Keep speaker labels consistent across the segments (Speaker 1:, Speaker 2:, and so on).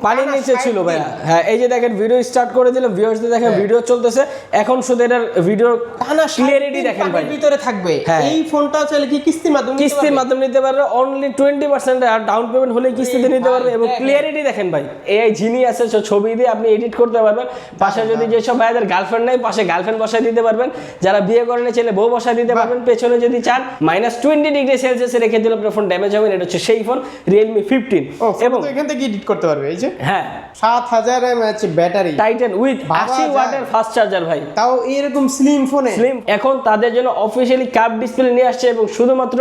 Speaker 1: পানির নিচে ছিল ভাইয়া। হ্যাঁ এই যে দেখেন ভিডিও স্টার্ট করে দিলাম, ভিউয়ার্সদের দেখেন ভিডিও চলতেছে এখন, শুধু এটার ভিডিও
Speaker 2: টানা
Speaker 1: ক্লিয়ারিটি দেখেন ভাই,
Speaker 2: ভিতরে থাকবে। এই ফোনটা চাইলে কি কিস্তির মাধ্যমে
Speaker 1: নিতে পারবে অনলি 20% আর ডাউন পেমেন্ট হলে কিস্তিতে নিতে পারবে। এবং ক্লিয়ারিটি দেখেন ভাই, এআই জিনি আছে, ছবি দিয়ে আপনি এডিট করতে পারবেন। পাশে যদি যেসব ভাইদের গার্লফ্রেন্ড নাই, পাশে গার্লফ্রেন্ড বসায় দিতে পারবেন। যারা বিয়ে করেন চাইলে বউ বসায় দিতে পারবেন। পেছনে যদি চান -20 ডিগ্রি সেলসিয়াসে রেখে দিলে আপনার ফোন ড্যামেজ হবে না। এটা হচ্ছে সেই ফোন Realme 15।
Speaker 2: এবং এখান থেকে এডিট করতে পারবে। এই যে
Speaker 1: হ্যাঁ
Speaker 2: 7000 mAh ব্যাটারি,
Speaker 1: টাইটান উইথ 80 ওয়াটের ফাস্ট চার্জার ভাই,
Speaker 2: তাও এরকম স্লিম ফোনে।
Speaker 1: স্লিম। এখন তাদের জন্য অফিশিয়ালি কার্ভ ডিসপ্লে নিয়ে আসছে এবং শুধুমাত্র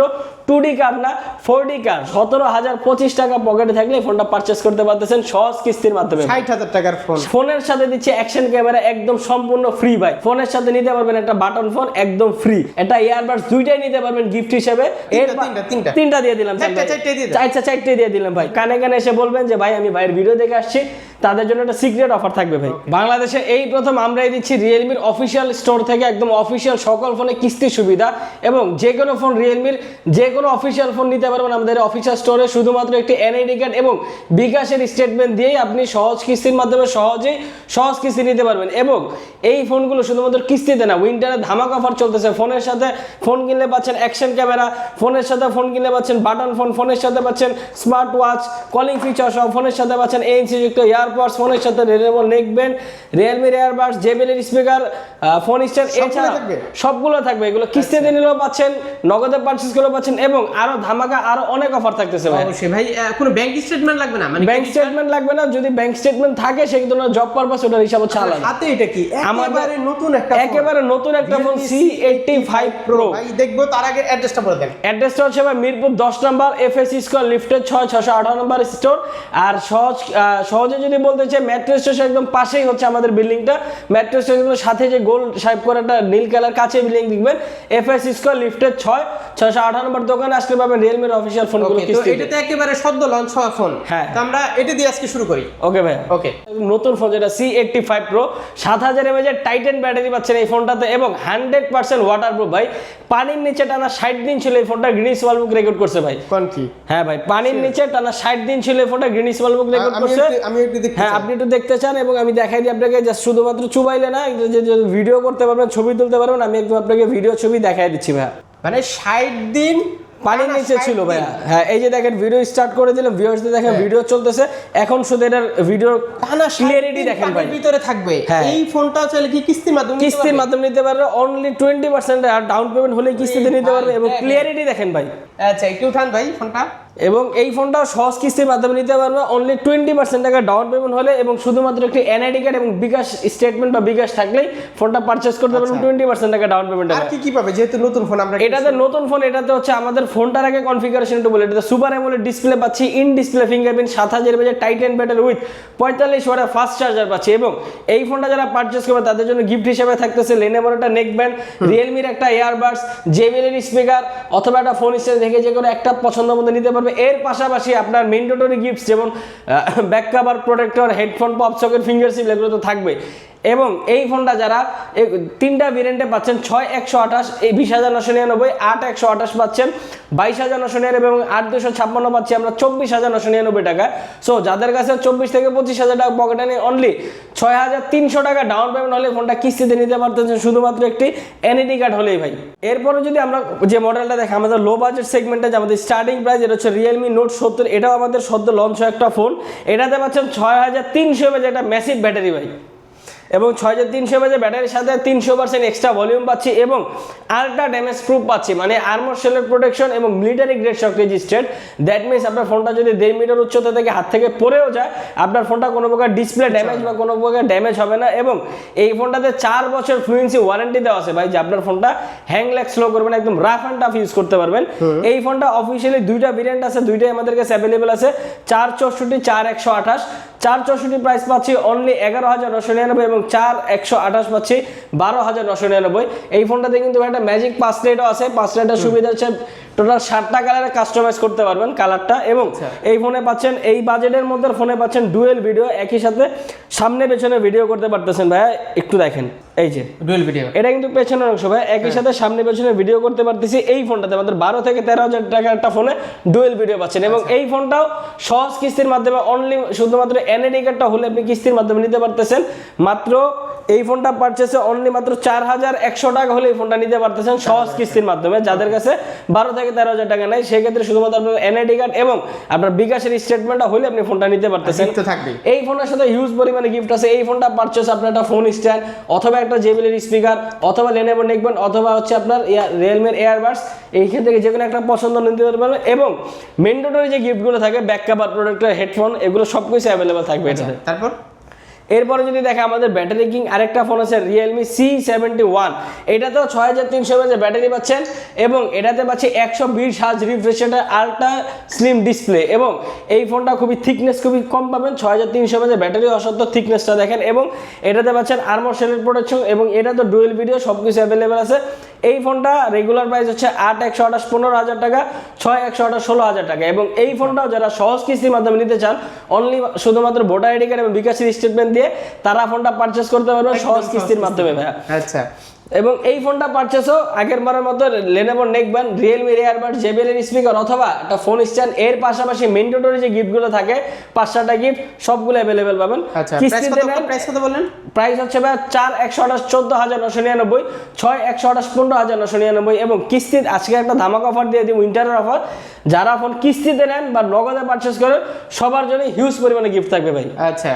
Speaker 1: 2D কার্ভ না 4D কার্ভ 17,025 টাকা পকেটে থাকলে ফোনটা পারচেজ করতে পারতেছেন সহজ কিস্তির মাধ্যমে।
Speaker 2: 60,000 টাকার ফোন।
Speaker 1: ফোনের সাথে দিচ্ছে অ্যাকশন ক্যামেরা একদম সম্পূর্ণ ফ্রি ভাই। ফোনের সাথে নিতে পারবেন একটা বাটন ফোন একদম ফ্রি, এটা ইয়ারবাডস দুইটাই নিতে পারবেন গিফট হিসেবে। তিনটা দিয়ে দিলাম, চারটে দিয়ে দিলাম ভাই। কানে কানে এসে বলবেন যে ভাই আমি ভাইয়ের ভিডিও দেখে আসছি, তাদের জন্য একটা সিক্রেট অফার থাকবে ভাই। বাংলাদেশে এই প্রথম আমরাই দিচ্ছি রিয়েলমির অফিসিয়াল স্টোর থেকে একদম অফিসিয়াল সকল ফোনে কিস্তির সুবিধা, এবং যে কোনো ফোন রিয়েলমির যে কোনো অফিসিয়াল ফোন নিতে পারবেন আমাদের অফিসিয়াল স্টোরে শুধুমাত্র একটি এনআইডি কার্ড এবং বিকাশের স্টেটমেন্ট দিয়েই আপনি সহজ কিস্তির মাধ্যমে সহজ কিস্তি নিতে পারবেন। এবং এই ফোনগুলো শুধুমাত্র কিস্তিতে না, উইন্টারে ধামাকা অফার চলতেছে। ফোনের সাথে ফোন কিনলে পাচ্ছেন অ্যাকশন ক্যামেরা, ফোনের সাথে ফোন কিনলে পাচ্ছেন বাটন ফোন, ফোনের সাথে পাচ্ছেন স্মার্ট ওয়াচ, কলিং ফিচার সহ, ফোনের সাথে পাচ্ছেন ANC যুক্ত ইয়ারপডস, ফোনের সাথে রিয়েলমি নেকব্যান্ড, রিয়েলমির airbuds, JBL speaker, phone stand, এছাড়া সবগুলো থাকবে। এগুলো কিস্তিতে নিলেও পাচ্ছেন, নগদে পারচেজ করলেও পাচ্ছেন, এবং আরো ধামাকা আরো অনেক অফার থাকতেছে ভাই।
Speaker 2: অবশ্যই ভাই, কোনো ব্যাংক স্টেটমেন্ট লাগবে না, মানে
Speaker 1: ব্যাংক স্টেটমেন্ট লাগবে না। যদি ব্যাংক স্টেটমেন্ট থাকে সেগুলো জব পারপাস ওটার হিসাব হচ্ছে আলাদা।
Speaker 2: হাতে এটা কি একেবারে নতুন একটা ফোন
Speaker 1: C85 Pro
Speaker 2: ভাই। দেখবো তার আগে অ্যাড্রেসটা বলে দেন।
Speaker 1: অ্যাড্রেসটা হচ্ছে ভাই মিরপুর 10 নম্বর FS স্কয়ার লিফটের 6/618 নম্বর স্টোর। আর সহজে যদি বলতে চাই মেট্রো স্টেশন একদম পাশেই হচ্ছে আমাদের বিল্ডিংটা। মেট্রো স্টেশনের সাথে যে গোল শাইপ করে একটা নীল কালার কাছে বিল্ডিং দেখবেন, FS স্কয়ার লিফটের 6/618 নম্বর দোকানে আসলে পাবেন রিয়েলমির অফিশিয়াল ফোনগুলো কিস্তিতে।
Speaker 2: এটাতে একেবারে সদ্য লঞ্চ হওয়া ফোন।
Speaker 1: হ্যাঁ,
Speaker 2: তো আমরা এটা দিয়ে আজকে শুরু করি।
Speaker 1: ওকে ভাই।
Speaker 2: ওকে,
Speaker 1: নতুন ফোন যেটা C85 Pro 7000 mAh Titan battery পাচ্ছেন এই ফোনটাতে, এবং 100% ওয়াটারপ্রুফ ভাই। পানির নিচে টানা 60 দিন ছিল এই ফোনটা, গিনেস ওয়ার্ল্ড বুক রেকর্ড করছে ভাই।
Speaker 2: কোন কি?
Speaker 1: হ্যাঁ ভাই, পানির নিচে টানা 60 দিন ছিল এই ফোনটা, গিনেস ওয়ার্ল্ড বুক রেকর্ড করছে।
Speaker 2: আমি একটু দেখতে চাই।
Speaker 1: হ্যাঁ আপনি একটু দেখতে চান, এবং আমি দেখাই দিই আপনাকে, জাস্ট শুধুমাত্র চুবাইলে না, যে ভিডিও করতে পারবেন, ছবি তুলতে পারবেন। আমি একদম আপনাকে ভিডিও ছবি দেখাই দিচ্ছি ভাই।
Speaker 2: মানে 60 দিন
Speaker 1: পানির নিচে ছিল ভাইয়া। হ্যাঁ এই যে দেখেন ভিডিও স্টার্ট করে দিলাম, ভিউয়ার্সদের দেখেন ভিডিও চলতেছে এখন, শুধু এটার ভিডিও
Speaker 2: টানা
Speaker 1: ক্লিয়ারিটি দেখেন ভাই,
Speaker 2: ভিতরে থাকবে। এই ফোনটা চাইলে কি কিস্তির মাধ্যমে
Speaker 1: নিতে পারবে অনলি 20% আর ডাউন পেমেন্ট হলে কিস্তিতে নিতে পারবে। এবং ক্লিয়ারিটি দেখেন ভাই।
Speaker 2: আচ্ছা একটু উঠান ভাই ফোনটা।
Speaker 1: এবং এই ফোনটাও সহজ কিস্তির মাধ্যমে নিতে পারবে অনলি 20% টাকা ডাউন পেমেন্ট হলে, এবং শুধুমাত্র একটি এনআইডি কার্ড এবং বিকাশ স্টেটমেন্ট বা বিকাশ থাকলেই ফোনটা পারচেজ করতে পারবেন 20% টাকা ডাউন পেমেন্ট।
Speaker 2: আর কি পাবে যেহেতু নতুন ফোন? আমরা
Speaker 1: এটাতে নতুন ফোন, এটাতে হচ্ছে আমাদের ফোনটার আগে কনফিগারেশন একটু বলে, এটাতে সুপার অ্যামোলেড ডিসপ্লে পাচ্ছি, in display fingerprint, 7000 mAh Titan battery with 45 ওয়াটের ফাস্ট চার্জার পাচ্ছি। এবং এই ফোনটা যারা পারচেজ করবে তাদের জন্য গিফট হিসেবে থাকতেছে লেনোভোর একটা নেকব্যান্ড, রিয়েলমির একটা ইয়ারবাডস, জেবিএল স্পিকার, অথবা একটা ফোন স্ট্যান্ড থেকে যে কোনো একটা পছন্দ মতো নিতে পারবে। এর পাশাপাশি আপনার ম্যান্ডেটরি গিফটস যেমন back cover, protector, headphone, pop socket, fingerprint এগুলো তো থাকবে। এবং এই ফোনটা যারা তিনটা ভেরিয়েন্টে পাচ্ছেন, 6/128 এই 20,999, 8/128 পাচ্ছেন 22,999, এবং 8/256 পাচ্ছি আমরা 24,999 টাকা। সো যাদের কাছে 24 থেকে 25,000 টাকা পকেটে নেই, অনলি 6,300 টাকা ডাউন পেমেন্ট হলে ফোনটা কিস্তিতে নিতে পারতেছেন শুধুমাত্র একটি এনআইডি কার্ড হলেই ভাই। এরপরে যদি আমরা যে মডেলটা দেখি আমাদের লো বাজেট সেগমেন্টে, যে আমাদের স্টার্টিং প্রাইস এটা হচ্ছে Realme Note 70, এটাও আমাদের সদ্য লঞ্চ হওয়া একটা ফোন। এটাতে পাচ্ছেন 6,300 mAh একটা ম্যাসিভ ব্যাটারি ভাই, এবং 6,300 mAh ব্যাটারির সাথে 300% এক্সট্রা ভলিউম পাচ্ছি, এবং আলট্রা ড্যামেজ প্রুফ পাচ্ছি, মানে আর্মর শেলের প্রোটেকশন এবং military grade shock resistant. That means আপনার ফোনটা যদি 1.5 মিটার উচ্চতা থেকে হাত থেকে পড়েও যায়, আপনার ফোনটা কোনো প্রকার ডিসপ্লে ড্যামেজ বা কোনো প্রকার ড্যামেজ হবে না। এবং এই ফোনটাতে 4 বছর ফ্লুয়েন্সি ওয়ারেন্টি দেওয়া আছে ভাই, যে আপনার ফোনটা হ্যাং ল্যাগ স্লো করবেন, একদম রাফ অ্যান্ড টাফ ইউজ করতে পারবেন। এই ফোনটা অফিসিয়ালি দুইটা ভেরিয়েন্ট আছে, দুইটাই আমাদের কাছে অ্যাভেলেবল আছে, 464, 4/128। 464 প্রাইস পাচ্ছি অনলি 11,999, এবং 4/128 পাচ্ছি 12,999। এই ফোনটাতে কিন্তু একটা ম্যাজিক পাস রেটও আছে। পাস রেটের সুবিধা হচ্ছে টোটাল 7টা কালারে কাস্টমাইজ করতে পারবেন কালারটা। এবং এই ফোনে পাচ্ছেন, এই বাজেটের মধ্যে ফোনে পাচ্ছেন ডুয়েল ভিডিও, একই সাথে সামনে পেছনে ভিডিও করতে পারতেছেন ভাইয়া। একটু দেখেন, এই যে
Speaker 2: ডুয়েল ভিডিও,
Speaker 1: এটা কিন্তু পেছনের অংশ ভাই, একই সাথে সামনে পেছনে ভিডিও করতে পারতেছি। এই ফোনটাতে আমাদের 12 থেকে 13,000 টাকা একটা ফোনে ডুয়েল ভিডিও পাচ্ছেন। এবং এই ফোনটাও সহজ কিস্তির মাধ্যমে, অনলি শুধুমাত্র এনআইডি কার্ডটা হলে আপনি কিস্তির মাধ্যমে নিতে পারতেছেন। মাত্র এই ফোনটা পারচেসে অনলি মাত্র 4,100 টাকা হলে এই ফোনটা নিতে পারতেছেন সহজ কিস্তির মাধ্যমে। যাদের কাছে 12 থেকে 13,000 টাকা নেই, সেক্ষেত্রে শুধুমাত্র আপনার এনআইডি কার্ড এবং আপনার বিকাশের স্টেটমেন্টটা হলে আপনি ফোনটা নিতে পারতেছেন। এই ফোনের সাথে হিউজ পরিমাণে গিফট আছে। এই ফোনটা পারচেস আপনার একটা ফোন স্ট্যান্ড অথবা একটা জেবিএল স্পিকার অথবা লেনোভো নেকব্যান্ড অথবা হচ্ছে আপনার রিয়েলমির এয়ারবাডস, এই ক্ষেত্রে যে কোনো একটা পছন্দ নিতে পারবেন। এবং ম্যান্ডেটরি যে গিফটগুলো থাকে, ব্যাক কভার, প্রোডাক্টের হেডফোন, এগুলো সব কিছু অ্যাভেলেবল থাকবে এটাতে।
Speaker 2: তারপর
Speaker 1: এরপরে যদি দেখে আমাদের ব্যাটারি কিং আরেকটা ফোন আছে রিয়েলমি C71, এটাতেও 6300 mAh ব্যাটারি পাচ্ছেন এবং এটাতে পাচ্ছি 120 হার্জ রিফ্রেশ রেটের আলট্রা স্লিম ডিসপ্লে। এবং এই ফোনটা খুবই থিকনেস খুবই কম পাবেন, 6300 mAh ব্যাটারি, অসত্য থিকনেসটা দেখেন। এবং এটাতে পাচ্ছেন আর্মর শেলের প্রোটেকশন এবং এটা তো ডুয়েল ভিডিও, সব কিছু অ্যাভেলেবেল আছে। এই ফোনটা রেগুলার প্রাইস হচ্ছে 8,128 15,000 টাকা, 6,128 16,000 টাকা। এবং এই ফোনটাও যারা সহজ কিস্তির মাধ্যমে নিতে চান, অনলি শুধুমাত্র ভোটার আইডি কার্ড এবং বিকাশের স্টেটমেন্ট দিয়ে তারা ফোনটা পারচেস করতে পারবেন সহজ কিস্তির মাধ্যমে ভাইয়া।
Speaker 2: আচ্ছা,
Speaker 1: এবং এই ফোনটা পারচেসও আগের বারের মতো লেনোভো নেকব্যান্ড, রিয়েলমির এয়ারবাড, জেবিএল এর স্পিকার অথবা একটা ফোন স্ট্যান্ড, এর পাশাপাশি ম্যান্ডেটরি যে গিফটগুলো থাকে 5-6টা গিফট, সবগুলো অ্যাভেলেবেল পাবেন।
Speaker 2: আচ্ছা,
Speaker 1: কিস্তিতে নেন,
Speaker 2: প্রাইস কত বললেন?
Speaker 1: প্রাইস হচ্ছে ভাই 4,128 14,999, 6,128 15,999। এবং কিস্তির আজকে একটা ধামাকা অফার দিয়ে দিই, উইন্টারের অফার। যারা ফোন কিস্তিতে নেন বা নগদে পারচেস করেন সবার জন্য হিউজ পরিমাণে গিফট থাকবে ভাই।
Speaker 2: আচ্ছা,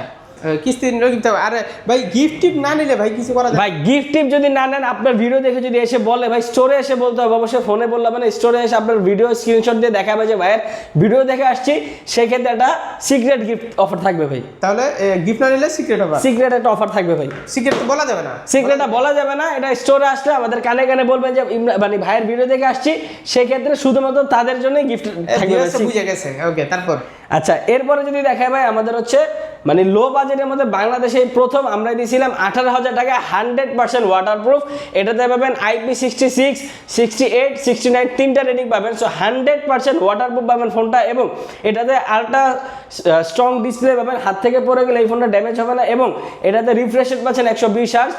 Speaker 2: কিস্তি নিলেও কিনতে হবে। আরে ভাই গিফট টিপ না নিলে ভাই কিছু করা যায়?
Speaker 1: ভাই গিফট টিপ যদি না নেন, আপনার ভিডিও দেখে যদি এসে বলে, ভাই স্টোরে এসে বলতে হবে, অবশ্যই ফোনে বললে হবে না, স্টোরে এসে আপনার ভিডিও স্ক্রিনশট দিয়ে দেখাবে যে ভাইয়ের ভিডিও দেখে আসছি, সেক্ষেত্রে একটা সিক্রেট গিফট অফার থাকবে ভাই।
Speaker 2: তাহলে গিফট না নিলে সিক্রেট অফার,
Speaker 1: সিক্রেট একটা অফার থাকবে ভাই।
Speaker 2: সিক্রেট তো বলা যাবে না,
Speaker 1: সিক্রেটটা বলা যাবে না, এটা স্টোরে আসলে আমাদের কানে কানে বলবেন যে মানে ভাইয়ের ভিডিও দেখে আসছি, সেক্ষেত্রে শুধুমাত্র তাদের জন্যই গিফট থাকবে।
Speaker 2: বুঝে গেছে, ওকে। তারপর
Speaker 1: আচ্ছা, এরপরে যদি দেখায় ভাই, আমাদের হচ্ছে মানে লো বাজেটের মধ্যে বাংলাদেশে প্রথম আমরা দিয়েছিলাম 18,000 টাকা 100% ওয়াটারপ্রুফ। এটাতে পাবেন IP66, 68, 69 তিনটা রেটিং পাবেন। সো 100% ওয়াটারপ্রুফ পাবেন ফোনটা। এবং এটাতে আলট্রা স্ট্রং ডিসপ্লে পাবেন, হাত থেকে পড়ে গেলে এই ফোনটা ড্যামেজ হবে না। এবং এটাতে রিফ্রেশ রেট পাচ্ছেন 120 হার্জ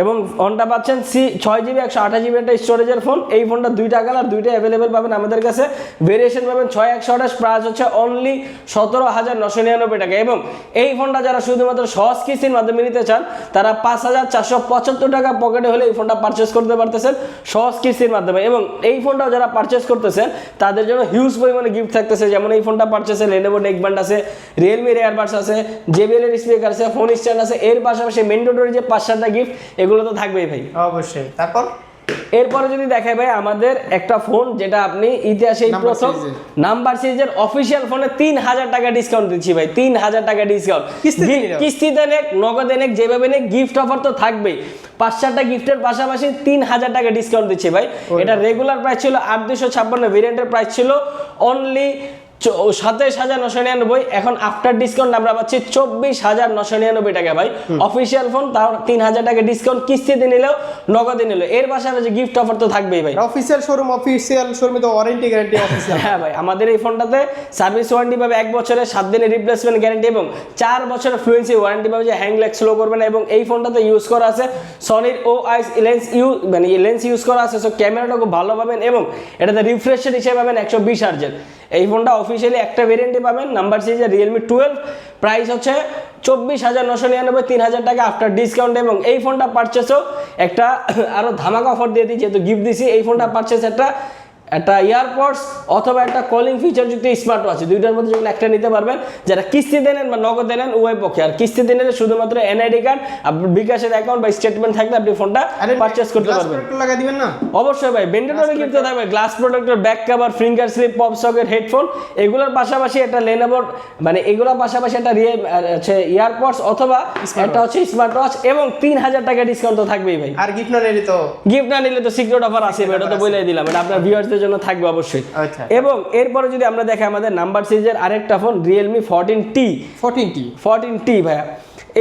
Speaker 1: এবং ফোনটা পাচ্ছেন 6GB 128GB একটা স্টোরেজের ফোন। এই ফোনটা 2টা কালার, 2টা অ্যাভেলেবেল পাবেন আমাদের কাছে। ভেরিয়েশন পাবেন 6,128, প্রাইস হচ্ছে অনলি 17,999 টাকা। এবং এই ফোনটা যারা শুধুমাত্র সহজ কিস্তির মাধ্যমে নিতে চান, তারা 5,475 টাকা পকেটে হলে এই ফোনটা পারচেস করতে পারতেছেন সহজ কিস্তির মাধ্যমে। এবং এই ফোনটাও যারা পারচেস করতেছেন তাদের জন্য হিউজ পরিমাণে গিফট থাকতেছে। যেমন এই ফোনটা পারচেসে লেনোভো নেকব্যান্ড আছে, রিয়েলমির এয়ারবাডস আছে, জেবিএল এর স্পিকার আছে, ফোন স্ট্যান্ড আছে। এর পাশাপাশি ম্যান্ডেটরি যে 5-7টা গিফট, এগুলো তো থাকবেই ভাই
Speaker 2: অবশ্যই। তারপর
Speaker 1: এরপরে যদি দেখাই ভাই, আমাদের একটা ফোন যেটা আপনি ইতিহাসে প্রথম নাম্বার সিরিজের অফিসিয়াল ফোনে 3,000 টাকা ডিসকাউন্ট দিচ্ছি ভাই। 3,000 টাকা ডিসকাউন্ট, কিস্তিতে নেক, নগদে নেক, যেভাবে নেক, গিফট অফার তো থাকবেই। 5-7টা গিফটের পাশাপাশি 3,000 টাকা ডিসকাউন্ট দিচ্ছি ভাই। এটা রেগুলার প্রাইস ছিল 8,256, ভেরিয়েন্টের প্রাইস ছিল অনলি 27,999। এখন আফটার ডিসকাউন্ট আমরা পাচ্ছি 24,999 টাকা ভাই। অফিসিয়াল ফোন, তাও 3,000 টাকা ডিসকাউন্ট, কিস্তিতে নিলেও নগদে নিলেও। এর পাশাপাশি গিফট অফার তো থাকবেই ভাই।
Speaker 2: অফিসিয়াল শোরুমে তো ওয়ারেন্টি গ্যারান্টি অফিসিয়াল।
Speaker 1: হ্যাঁ ভাই, আমাদের এই ফোনটাতে সার্ভিস ওয়ারেন্টি পাবে 1 বছরের 7 দিনের রিপ্লেসমেন্ট গ্যারান্টি এবং 4 বছরের ফ্লুয়েন্সি ওয়ারেন্টি পাবে, যে হ্যাং ল্যাগ স্লো করবে না। এবং এই ফোনটাতে ইউজ করা আছে সনির OIS লেন্স লেন্স ইউজ করা আছে। সো ক্যামেরাটা খুব ভালো পাবেন এবং এটাতে রিফ্রেশ রেট হিসেবে পাবেন 120 হার্জের। এই ফোনটা অফিসিয়ালি একটা ভেরিয়েন্টে পাবেন, নাম্বার সিরিজের রিয়েলমি 12, প্রাইস হচ্ছে 24,999, 3,000 টাকা আফটার ডিসকাউন্ট। এবং এই ফোনটা পারচেসও একটা আরো ধামাকা অফার দিয়ে দিই, যেহেতু গিফট দিছি। এই ফোনটা পারচেস একটা ইয়ারপডস অথবা একটা কলিং ফিচার যুক্ত স্মার্ট ওয়াচ, দুইটার মধ্যে যখন একটা নিতে পারবেন। যারা কিস্তিতে নেন বা নগদে নেন উভয় পক্ষে। আর কিস্তিতে নিলে শুধুমাত্র এনআইডি কার্ড, আপনার বিকাশের অ্যাকাউন্ট বা স্টেটমেন্ট থাকলে আপনি ফোনটা পারচেস করতে পারবেন।
Speaker 2: লাগা দিবেন না?
Speaker 1: অবশ্যই ভাই, ম্যান্ডেটরি গিফট থাকবে glass protector, back cover, finger slip, pop socket, headphone. এগুলোর পাশাপাশি একটা লেনোভোর এগুলোর পাশাপাশি একটা ইয়ারপডস অথবা একটা হচ্ছে স্মার্ট ওয়াচ এবং 3,000 টাকা ডিসকাউন্ট তো থাকবেই ভাই।
Speaker 2: আর গিফট না নিলে তো
Speaker 1: সিক্রেট অফার আছে, এটা তো বলেই দিলাম, এটা আপনার ভিউয়ার্সদের জন্য থাকবে অবশ্যই। এবং এরপরে যদি আমরা দেখি আমাদের নাম্বার সিরিজের আরেকটা ফোন রিয়েলমি 14T ভাইয়া।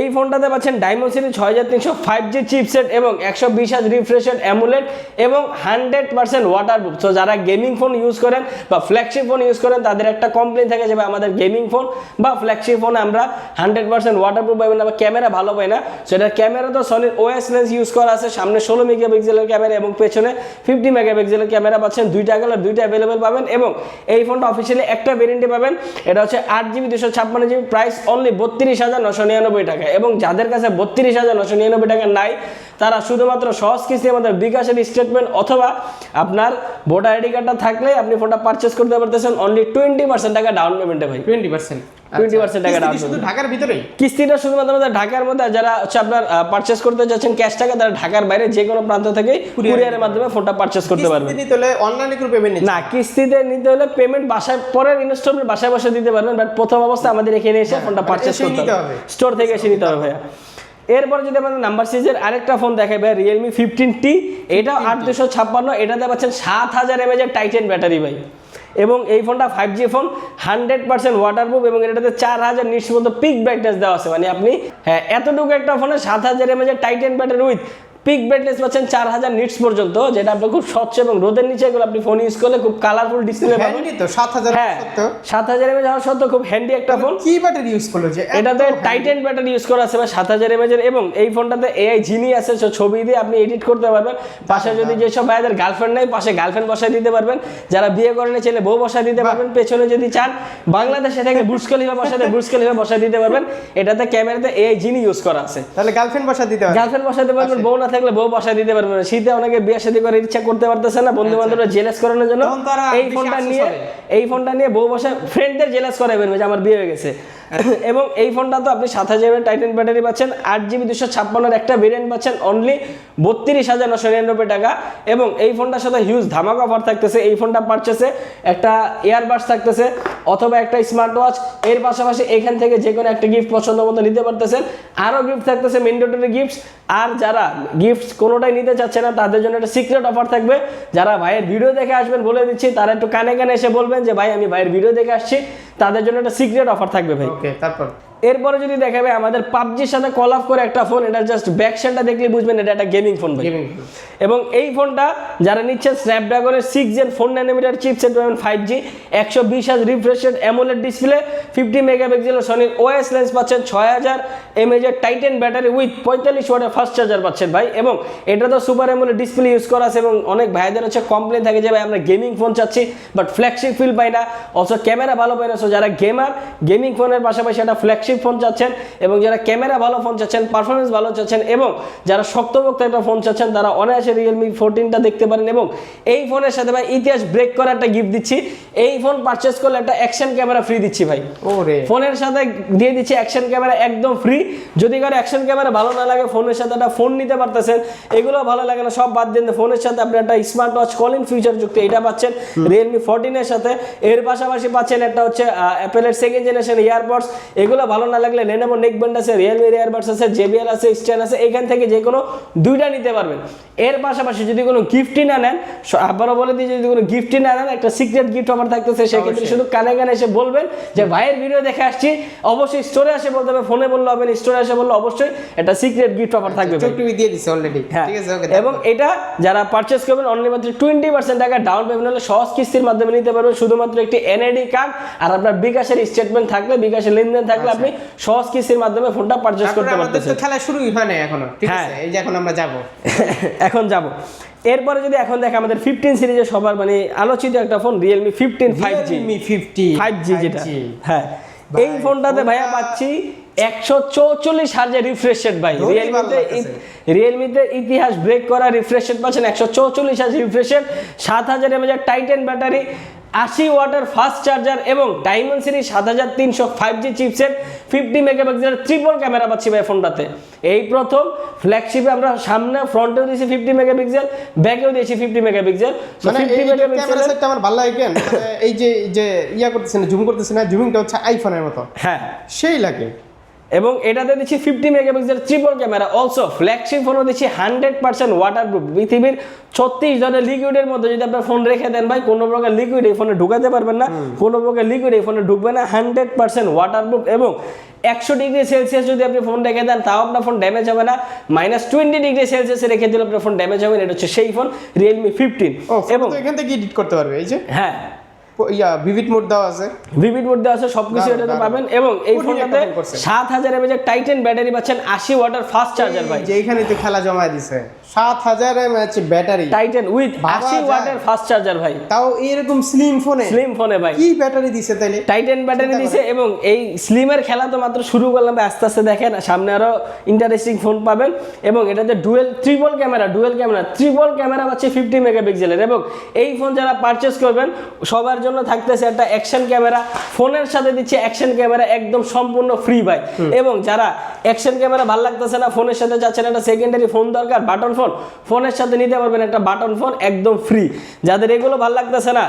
Speaker 1: এই ফোনটাতে পাচ্ছেন ডায়মন্ড সিরিজ 6300 5G চিপসেট এবং 120Hz রিফ্রেশ রেট অ্যামোলেড এবং 100% ওয়াটারপ্রুফ। তো যারা গেমিং ফোন ইউজ করেন বা ফ্ল্যাগশিপ ফোন ইউজ করেন তাদের একটা কমপ্লেইন থাকে যে ভাই আমাদের গেমিং ফোন বা ফ্ল্যাগশিপ ফোনে আমরা 100% ওয়াটারপ্রুফ পাবেন না বা ক্যামেরা ভালো পাই না। সেটার ক্যামেরা তো সনির OIS লেন্স ইউজ করা আছে, সামনে 16 মেগাপিক্সেলের ক্যামেরা এবং পেছনে 50 মেগাপিক্সেলের ক্যামেরা পাচ্ছেন, দুইটা কালার দুইটা অ্যাভেলেবেল পাবেন এবং এই ফোনটা অফিসিয়ালি একটা ভেরিয়েন্টে পাবেন। এটা হচ্ছে 8GB 256GB, প্রাইস অনলি 32,999 টাকা। এবং যাদের কাছে 32,999 টাকা নাই তারা শুধুমাত্র সহজ কিস্তি আমাদের বিকাশের স্টেটমেন্ট অথবা আপনার ভোটার আইডি কার্ডটা থাকলে আপনি ফোনটা পারচেজ করতে পারতেছেন অনলি 20% টাকা ডাউন পেমেন্টে ভাই।
Speaker 2: 20%
Speaker 1: 20% টাকা ডাউন
Speaker 2: শুধু ঢাকার ভিতরেই
Speaker 1: কিস্তিটা শুধুমাত্র আমাদের ঢাকার মধ্যে, যারা হচ্ছে আপনার পারচেজ করতে যাচ্ছেন ক্যাশ টাকা তারা ঢাকার বাইরে যে কোনো প্রান্ত থেকে কুরিয়ারের মাধ্যমে ফোনটা পারচেজ করতে পারবেন।
Speaker 2: কিস্তি নিতে হলে অনলাইনে কোনো পেমেন্ট নেই
Speaker 1: না, কিস্তিতে নিতে হলে পেমেন্ট বাসায় পরের ইনস্টলমেন্ট বাসায় বসে দিতে পারবেন, বাট প্রথম অবস্থা আমাদের এখানে এসে ফোনটা পারচেজ করতে হবে, স্টোর থেকে এসে নিতে হবে ভাইয়া। এরপর যদি আমাদের নাম্বার সিরিজের আরেকটা ফোন দেখাই ভাই, Realme 15T, এটাও 8256, এটাতে পাচ্ছেন 7000 mAh এর টাইটান ব্যাটারি ভাই। এবং এই ফোনটা 5G ফোন, 100% ওয়াটারপ্রুফ এবং এটাতে 4000 নিটস মতো পিক ব্রাইটনেস দেওয়া আছে। মানে আপনি হ্যাঁ এতটুকু একটা ফোনে 7000 mAh এর Titan battery with pick brightness পাচ্ছেন 4000 নিটস পর্যন্ত, যেটা আপনি খুব স্বচ্ছ এবং রোদের নিচে এগুলো আপনি ফোন ইউজ করলে খুব কালারফুল ডিসপ্লে পাবেন।
Speaker 2: তো 7000
Speaker 1: হ্যাঁ 7000 mAh হওয়া সত্ত্বেও খুব হ্যান্ডি একটা ফোন।
Speaker 2: কি ব্যাটারি ইউজ করলো যে
Speaker 1: এটাতে টাইটান ব্যাটারি ইউজ করা আছে বা 7000 mAh এর, এবং এই ফোনটাতে AI জিনি আছে, ছবি দিয়ে আপনি এডিট করতে পারবেন। পাশে যদি যেসব ভাইদের গার্লফ্রেন্ড নাই পাশে গার্লফ্রেন্ড বসায় দিতে পারবেন, যারা বিয়ে করেন ছেলে বউ বসায় দিতে পারবেন, পেছনে যদি চান বাংলাদেশে থেকে বুর্জ খলিফা বসায় দিতে পারবেন। এটাতে ক্যামেরাতে AI জিনি ইউজ করা আছে,
Speaker 2: তাহলে গার্লফ্রেন্ড বসা দিতে পারবে,
Speaker 1: গার্লফ্রেন্ড বসাতে পারবেন, বউ না থাকলে বউ বসায় দিতে পারবেন। শীতে অনেকে বিয়ে শাদী করে ইচ্ছা করতে পারতেছে না, বন্ধু বান্ধবরা জেলাস করানোর জন্য এই ফোনটা নিয়ে বউ বসে ফ্রেন্ডদের জেলাস করাবেন যে আমার বিয়ে হয়ে গেছে। এবং এই ফোনটা তো আপনি 7000 mAh টাইটান ব্যাটারি পাচ্ছেন, 8GB 256 একটা ভেরিয়েন্ট পাচ্ছেন অনলি 32,999 টাকা। এবং এই ফোনটার সাথে হিউজ ধামাকা অফার থাকতেছে। এই ফোনটা পারচেসে একটা ইয়ারবাডস থাকতেছে অথবা একটা স্মার্ট ওয়াচ, এর পাশাপাশি এখান থেকে যে কোনো একটা গিফট পছন্দ মতো নিতে পারতেছেন। আরও গিফট থাকতেছে ম্যান্ডেটরি গিফটস। আর যারা গিফটস কোনোটাই নিতে চাচ্ছে না তাদের জন্য একটা সিক্রেট অফার থাকবে। যারা ভাইয়ের ভিডিও দেখে আসবেন বলে দিচ্ছি, তারা একটু কানে কানে এসে বলবেন যে ভাই আমি ভাইয়ের ভিডিও দেখে আসছি, তাদের জন্য একটা সিক্রেট অফার থাকবে ভাই।
Speaker 2: ওকে, তারপর
Speaker 1: এরপরে যদি দেখাবে আমাদের পাবজির সাথে কল আপ করে একটা ফোন, এটা জাস্ট ব্যাক সাইডটা দেখলে বুঝবেন এটা একটা গেমিং ফোন ভাই। এবং এই ফোনটা যারা নিচ্ছেন স্ন্যাপড্রাগনের 6 Gen 4 nanometer চিপসেট পাবেন, 5G 120Hz refresh rate AMOLED display, 50 মেগাপিক্সেলের সনির OIS লেন্স পাচ্ছেন, 6000 mAh এর টাইটান ব্যাটারি উইথ 45 ওয়াটের ফাস্ট চার্জার পাচ্ছেন ভাই। এবং এটা তো সুপার অ্যামোলেড ডিসপ্লে ইউজ করা আছে। এবং অনেক ভাইদের হচ্ছে কমপ্লেন থাকে যে ভাই আমরা গেমিং ফোন চাচ্ছি বাট ফ্ল্যাগশিপ ফিল পাই না, অলসো ক্যামেরা ভালো পাই না। সো যারা গেমিং ফোনের পাশাপাশি একটা ফ্ল্যাগশিপ ফোন চাচ্ছেন এবং যারা ক্যামেরা ভালো ফোন চাচ্ছেন, পারফরমেন্স ভালো চাচ্ছেন এবং যারা শক্তপোক্ত একটা ফোন চাচ্ছেন, তারা অনায়াসে Realme 14টা দেখতে পারেন। এবং এই ফোনের সাথে ভাই ইতিহাস ব্রেক করা একটা গিফট দিচ্ছি, এই ফোন পারচেজ করলে একটা অ্যাকশন ক্যামেরা ফ্রি দিচ্ছি ভাই।
Speaker 2: ওরে
Speaker 1: ফোনের সাথে দিয়ে দিচ্ছি অ্যাকশন ক্যামেরা একদম ফ্রি। যদি কারো অ্যাকশন ক্যামেরা ভালো না লাগে ফোনের সাথে একটা ফোন নিতে পারতেছেন, এগুলো ভালো লাগে না সব বাদ দিন, ফোনের সাথে আপনি একটা স্মার্ট ওয়াচ কলিং ফিচার যুক্ত এটা পাচ্ছেন Realme 14 এর সাথে। এর পাশাপাশি পাচ্ছেন একটা হচ্ছে অ্যাপেলের 2nd জেনারেশন ইয়ারবাডস, এগুলো ভালো না লাগলে Lenovo নেকব্যান্ড আছে, Realme ইয়ারবাডস আছে, JBL আছে, স্ট্যান্ড আছে, এখান থেকে যে কোনো দুইটা নিতে পারবেন। এর পাশাপাশি যদি কোনো গিফটই না নেন, আবারও বলে দিই যদি কোনো গিফটই না নেন একটা সিক্রেট গিফট অফার থাকতেছে। সেক্ষেত্রে শুধু কানে কানে এসে বলবেন যে ভাইয়ের ভিডিও দেখে আসছি, অবশ্যই স্টোরে এসে বলতে হবে, ফোনে বললে হবে না, স্টোরে এসে বললে অবশ্যই একটা সিক্রেট গিফট অফার থাকবে।
Speaker 2: চুক্তি দিয়ে দিছে অলরেডি, ঠিক আছে ওকে।
Speaker 1: এবং এটা যারা পারচেজ করবেন অনলি মাত্র 20% টাকা ডাউন পেমেন্ট হলে সহজ কিস্তির মাধ্যমে নিতে পারবেন, শুধুমাত্র একটি NID কার্ড আর আপনার বিকাশের স্টেটমেন্ট থাকলে, বিকাশের লেনদেন থাকলে আপনি সহজ কিস্তির মাধ্যমে ফোনটা পারচেজ করতে পারতেছেন।
Speaker 2: তো খেলা শুরুই হয় না এখনো, ঠিক আছে এই যে এখন আমরা যাব
Speaker 1: এখন যাব। এরপরে যদি এখন দেখে আমাদের 15 সিরিজের সবার মানে আলোচিত একটা ফোন Realme 15 5G যেটা, হ্যাঁ এই ফোনটাতে ভাইয়া পাচ্ছি 144 Hz রিফ্রেশ রেট ভাই। রিয়েলমিতে ইতিহাস ব্রেক করা রিফ্রেশ রেট পাচ্ছেন 144 Hz refresh rate, 7000 mAh Titan battery, 80 ওয়াটের ফাস্ট চার্জার এবং ডায়মন্ড সিরিজ 7300 5G চিপসেট, 50 মেগাপিক্সেলের ট্রিপল ক্যামেরা পাচ্ছি ভাই ফোনটাতে। এই প্রথম ফ্ল্যাগশিপে আমরা সামনে ফ্রন্টেও দিয়েছি 50 মেগাপিক্সেল, ব্যাকেও দিয়েছি 50 মেগাপিক্সেল।
Speaker 2: মানে 50 মেগাপিক্সেল সেটটা আমার ভালো লাগে কেন, এই যে ইয়া করতেছে না, জুম করতেছে না, জুমিংটা হচ্ছে আইফোনের মতো,
Speaker 1: হ্যাঁ
Speaker 2: সেই লাগে।
Speaker 1: এবং এটাতে দিচ্ছি 50 megapixel triple camera, also flagship ফোনও দিচ্ছি 100% ওয়াটারপ্রুফ। পৃথিবীর 36 ধরনের লিকুইডের মধ্যে যদি আপনার ফোন রেখে দেন ভাই, কোনো প্রকার লিকুইড এই ফোনে ঢুকাতে পারবেন না, কোনো প্রকার লিকুইড এই ফোনে ঢুকবে না, 100% ওয়াটারপ্রুফ এবং -100°C যদি আপনি ফোন রেখে দেন তাও আপনার ফোন ড্যামেজ হবে না, -20°C রেখে দিলে আপনার ফোন ড্যামেজ হবে না। এটা হচ্ছে সেই ফোন Realme 15।
Speaker 2: এবং এখান থেকে এডিট করতে পারবে, এই যে
Speaker 1: হ্যাঁ
Speaker 2: ভিভিড মোড দেওয়া আছে,
Speaker 1: ভিভিড মোড দেওয়া আছে, সবকিছু এটাতে পাবেন। এবং এই ফোনটাতে 7000 mAh টাইটান ব্যাটারি পাচ্ছেন, 80 ওয়াটের ফাস্ট চার্জার ভাই,
Speaker 2: যে এখানে তো খেলা জমায় দিছে 7000 mAh ব্যাটারি
Speaker 1: টাইটান উইথ 80 ওয়াটের ফাস্ট চার্জার ভাই,
Speaker 2: তাও এরকম স্লিম ফোনে
Speaker 1: ভাই
Speaker 2: কি ব্যাটারি দিছে তাইলে,
Speaker 1: টাইটান ব্যাটারি দিছে। এবং এই স্লিমের খেলা তো মাত্র শুরু করলাম, আস্তে আস্তে দেখেন সামনে আরো ইন্টারেস্টিং ফোন পাবেন। এবং এটাতে ট্রিপল ক্যামেরা পাচ্ছে 50 মেগাপিক্সেলের। এবং এই ফোন যারা পারচেজ করবেন সবার জন্য থাকতেছে একটা অ্যাকশন ক্যামেরা, ফোনের সাথে দিচ্ছে অ্যাকশন ক্যামেরা একদম সম্পূর্ণ ফ্রি ভাই। এবং যারা অ্যাকশন ক্যামেরা ভালো লাগতেছে না, ফোনের সাথে যাচ্ছেন একটা সেকেন্ডারি ফোন দরকার, বাটন ফোন, ফোনের সাথে নিতে পারবেন একটা বাটন ফোন একদম ফ্রি। যাদের এগুলো ভালো লাগতেছে না,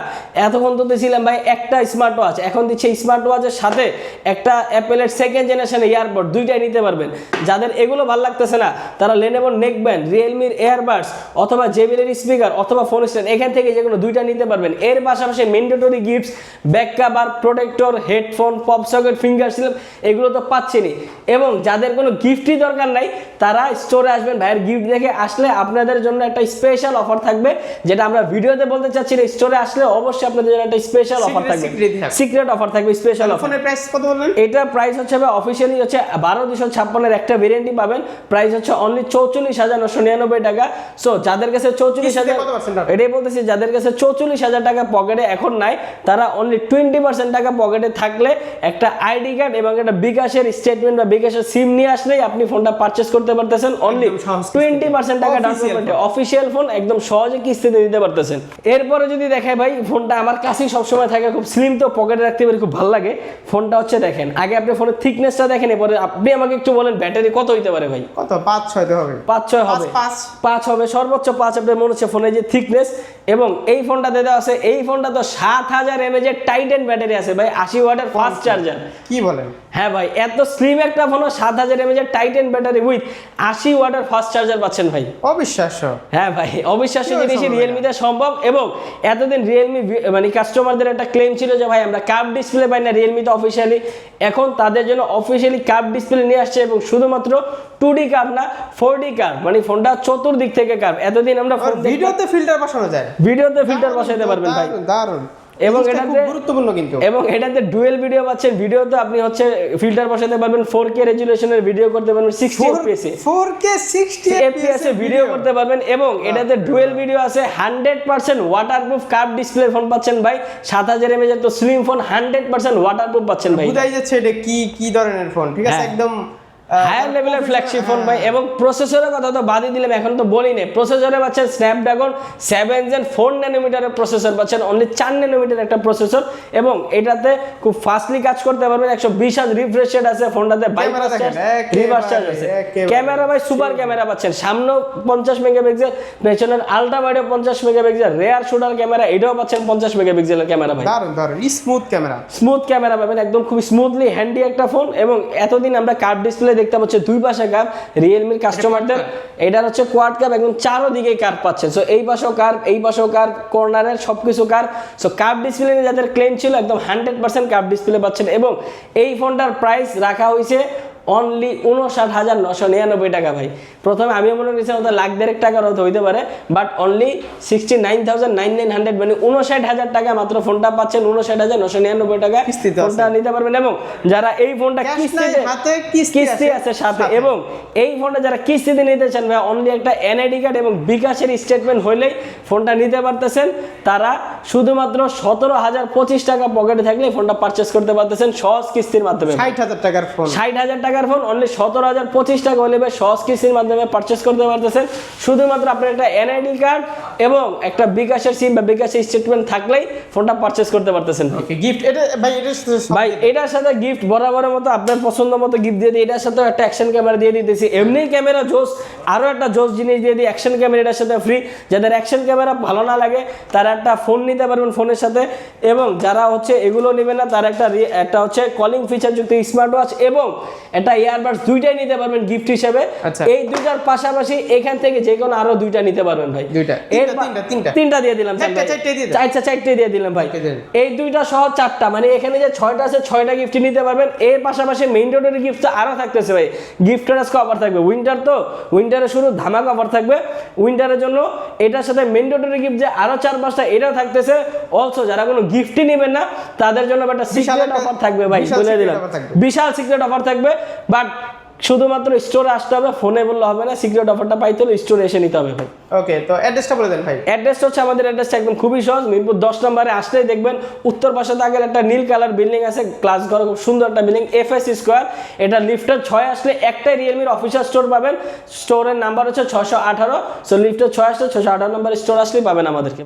Speaker 1: এতক্ষণ তো দিয়েছিলাম ভাই একটা স্মার্ট ওয়াচ, এখন দিচ্ছে স্মার্ট ওয়াচের সাথে একটা অ্যাপেলের সেকেন্ড জেনারেশনের ইয়ারপড, দুইটাই নিতে পারবেন। যাদের এগুলো ভালো লাগতেছে না তারা লেনোভোর নেকব্যান্ড, রিয়েলমির এয়ারবাডস অথবা জেবিএল এর স্পিকার অথবা ফোন স্ট্যান্ড এখান থেকে যে কোনো দুইটা নিতে পারবেন। এর পাশাপাশি mandatory gifts, back cover, protector, headphone, pop socket, finger seal এগুলো তো পাচ্ছেনই। এবং যাদের কোনো গিফটই দরকার নাই তারা স্টোরে আসবেন, ভাইয়ের গিফট দেখে আসলে আপনাদের জন্য একটা স্পেশাল অফার থাকবে, যেটা আমরা ভিডিওতে বলতে চাচ্ছি না, স্টোরে আসলে অবশ্যই আপনাদের জন্য একটা স্পেশাল অফার থাকবে, সিক্রেট অফার থাকবে, স্পেশাল অফার।
Speaker 2: ফোনের প্রাইস কত বললেন?
Speaker 1: এটা প্রাইস হচ্ছে অফিশিয়ালি হচ্ছে 12256 একটা ভেরিয়েন্টই পাবেন, প্রাইস হচ্ছে অনলি 44,999 টাকা। সো যাদের কাছে 44,000, এটাই বলতেছি, যাদের কাছে 44,000 টাকা পকেটে এখন নাই তারা অনলি 20% টাকা পকেটে থাকলে একটা আইডি কার্ড এবং একটা বিকাশের স্টেটমেন্ট বা বিকাশের সিম নিয়ে আসলেই আপনি ফোনটা পারচেজ করতে পারতেছেন অনলি 20% টাকা ডাউন পেমেন্টে। অফিশিয়াল ফোন একদম সহজে কিস্তিতে দিতে পারতেছেন। এরপরে যদি দেখাই ভাই, ফোনটা আমার কাছেই সবসময় থাকে, খুব স্লিম তো পকেটে রাখতে পারি, খুব ভালো লাগে। ফোনটা হচ্ছে দেখেন, আগে আপনি ফোনের থিকনেসটা দেখেন, এরপরে আপনি আমাকে একটু বলেন ব্যাটারি কত হইতে পারে ভাই?
Speaker 2: কত 5-6 হবে,
Speaker 1: 5-6 হবে, 5 হবে সর্বোচ্চ 5 আপনার মনে হচ্ছে ফোনের যে থিকনেস। এবং এই ফোনটাতে দেওয়া আছে, এই ফোনটা তো 7000 mAh এর টাইটান ব্যাটারি আছে ভাই, 80 ওয়াটের ফাস্ট চার্জার।
Speaker 2: কি বলেন?
Speaker 1: হ্যাঁ ভাই, এত স্লিম একটা ফোন, 7000 mAh এর টাইটান ব্যাটারি উইথ 80 ওয়াটের ফাস্ট চার্জার পাচ্ছেন ভাই।
Speaker 2: অবিশ্বাস্য।
Speaker 1: হ্যাঁ ভাই, অবিশ্বাস্য জিনিস রিয়েলমিতে সম্ভব। এবং এতদিন রিয়েলমি মানে কাস্টমারদের একটা ক্লেম ছিল যে ভাই আমরা কার্ভ ডিসপ্লে পাই না রিয়েলমিতে অফিসিয়ালি, এখন তাদের জন্য অফিসিয়ালি কার্ভ ডিসপ্লে নিয়ে আসছে। এবং শুধুমাত্র 2D কার্ভ না, 4D কার্ভ, মানে ফোনটা চতুর্দিক থেকে কার্ভ। এতদিন আমরা
Speaker 2: ভিডিওতে ফিল্টার বসানো যায়,
Speaker 1: ভিডিওতে ফিল্টার বসাইতে পারবেন ভাই,
Speaker 2: দারুণ।
Speaker 1: এবং এটাতে
Speaker 2: গুরুত্বপূর্ণ কিন্তু,
Speaker 1: এবং এটাতে ডুয়েল ভিডিও পাচ্ছেন, ভিডিওতে আপনি হচ্ছে ফিল্টার বসাতে পারবেন, 4K রেজুলেশনের ভিডিও করতে পারবেন, 60 fps এ
Speaker 2: 4K 60
Speaker 1: fps এ ভিডিও করতে পারবেন। এবং এটাতে ডুয়েল ভিডিও আছে, 100% ওয়াটারপ্রুফ কার্ভ ডিসপ্লে ফোন পাচ্ছেন ভাই, 7000 mAh এর তো স্লিম ফোন, 100% ওয়াটারপ্রুফ পাচ্ছেন ভাই।
Speaker 2: বুঝাই যাচ্ছে এটা কি ধরনের ফোন, ঠিক আছে, একদম
Speaker 1: হায়ার লেভেলের ফ্ল্যাগশিপ ফোন ভাই। এবং প্রসেসরের কথা তো বাদই দিলাম, এখন তো বলি না, প্রসেসরে পাচ্ছেন স্ন্যাপড্রাগন 7 Gen 4 ন্যানোমিটারের প্রসেসর পাচ্ছেন, অনলি 4 ন্যানোমিটার একটা প্রসেসর। এবং এটাতে খুব ফাস্টলি কাজ করতে পারবেন, 120 Hz রিফ্রেশ রেট আছে ফোনটাতে, বাইপাস চার্জ, রিভার্স চার্জ আছে। ক্যামেরা ভাই সুপার ক্যামেরা পাচ্ছেন, সামনে 50 মেগাপিক্সেল, পেছনের আলট্রা ওয়াইডে 50 মেগাপিক্সেল, রেয়ার শুটার ক্যামেরা এটাও পাচ্ছেন 50 মেগাপিক্সেলের ক্যামেরা ভাই।
Speaker 2: দারুণ
Speaker 1: স্মুথ ক্যামেরা পাবেন, একদম খুব স্মুথলি হ্যান্ডি একটা ফোন। এবং এতদিন আমরা কার্ভ ডিসপ্লে দেখতে পাচ্ছি দুই পাশে কার্ভ, রিয়েলমির কাস্টমারদের এটার হচ্ছে কোয়াড কার্ভ, একদম চারোদিকে কার্ভ পাচ্ছেন। সো এই পাশেও কার্ভ, এই পাশেও কার্ভ, কর্নারের সবকিছু কার্ভ। সো কার্ভ ডিসপ্লে নিয়ে যাদের ক্লেম ছিল একদম 100% কার্ভ ডিসপ্লে পাচ্ছেন। এবং এই ফোনটার প্রাইস রাখা হয়েছে অনলি 59,999 টাকা ভাই। প্রথমে আমি মনে করেছিলাম ওদের লাখ দেড়েক টাকার হইতে পারে, বাট অনলি 69,900 মানে 59,000 টাকা মাত্র ফোনটা পাচ্ছেন, 59,999 টাকা ফোনটা নিতে পারবেন। এবং যারা এই ফোনটা কিস্তি আছে সাথে, এবং এই ফোনটা যারা কিস্তিতে নিতে চান ভাই, অনলি একটা এনআইডি কার্ড এবং বিকাশের স্টেটমেন্ট হইলেই ফোনটা নিতে পারতেছেন। তারা শুধুমাত্র 17,025 টাকা পকেটে থাকলে ফোনটা পারচেস করতে পারতেছেন সহজ কিস্তির মাধ্যমে।
Speaker 2: 60,000 টাকার ফোন,
Speaker 1: 60,000 টাকার ফোন অনলি 17,025 টাকা হলে সহজ কিস্তির মাধ্যমে পারচেস করতে পারতেছেন। শুধুমাত্র আপনার একটা এনআইডি কার্ড এবং একটা বিকাশের সিম বা বিকাশের স্টেটমেন্ট থাকলেই ফোনটা পারচেস করতে পারতেছেন।
Speaker 2: গিফট এটা ভাই
Speaker 1: এটার সাথে গিফট বরাবরের মতো আপনার পছন্দ মতো গিফট দিয়ে দিই। এটার সাথে একটা অ্যাকশন ক্যামেরা দিয়ে দিতেছি, এমনি ক্যামেরা জোস, আরও একটা জোস জিনিস দিয়ে দিই, অ্যাকশন ক্যামেরা এটার সাথে ফ্রি। যাদের অ্যাকশন ক্যামেরা ভালো না লাগে তারা একটা ফোন নিতে পারবেন ফোনের সাথে। এবং যারা হচ্ছে এগুলো নেবে না তারা একটা হচ্ছে কলিং ফিচার যুক্ত স্মার্ট ওয়াচ এবং একটা একটা ইয়ারবাডস দুইটাই নিতে পারবেন গিফট হিসেবে।
Speaker 2: আচ্ছা।
Speaker 1: এই দুইটার পাশাপাশি এখান থেকে যে কোনো আরো দুইটা নিতে পারবেন ভাই।
Speaker 2: দুইটা
Speaker 1: তিনটা দিয়ে দিলাম
Speaker 2: চারটে দিয়ে দাও।
Speaker 1: আচ্ছা, চারটে দিয়ে দিলাম ভাই।
Speaker 2: চারটে দেন।
Speaker 1: এই দুইটা সহ চারটা, মানে এখানে যে 6টা আছে 6টা গিফট নিতে পারবেন। এর পাশাপাশি মেইন রোডের গিফট আরো থাকতেছে ভাই, গিফটের আজকে অফার থাকবে। উইন্টার তো, উইন্টারে শুরু ধামাকা অফার থাকবে উইন্টারের জন্য। এটার সাথে মেইন রোডের গিফট যে আরো 4-5টা এটাও থাকতেছে। অলসো যারা কোনো গিফটই নেবেন না তাদের জন্য একটা সিক্রেট অফার থাকবে ভাই, বলে দিলাম বিশাল সিক্রেট অফার থাকবে। বাট শুধুমাত্র স্টোরে আসতে হবে, ফোনে বললে হবে না। সিক্রেট অফারটা পাইতে হলে স্টোরে এসে নিতে হবে ভাই।
Speaker 2: ওকে, তো অ্যাড্রেসটা বলে দেন ভাই।
Speaker 1: অ্যাড্রেসটা হচ্ছে, আমাদের অ্যাড্রেসটা একদম খুবই সহজ। মিরপুর 10 নম্বরে আসলেই দেখবেন উত্তর পাশে আগের একটা নীল কালার বিল্ডিং আছে, ক্লাস ঘর, খুব সুন্দর একটা বিল্ডিং, FS স্কোয়ার। এটা লিফটের 6 আসলে একটাই রিয়েলমির অফিসিয়াল স্টোর পাবেন। স্টোরের নাম্বার হচ্ছে 618। সো লিফটের 6 আসলে 618 নম্বর স্টোর আসলেই পাবেন আমাদেরকে।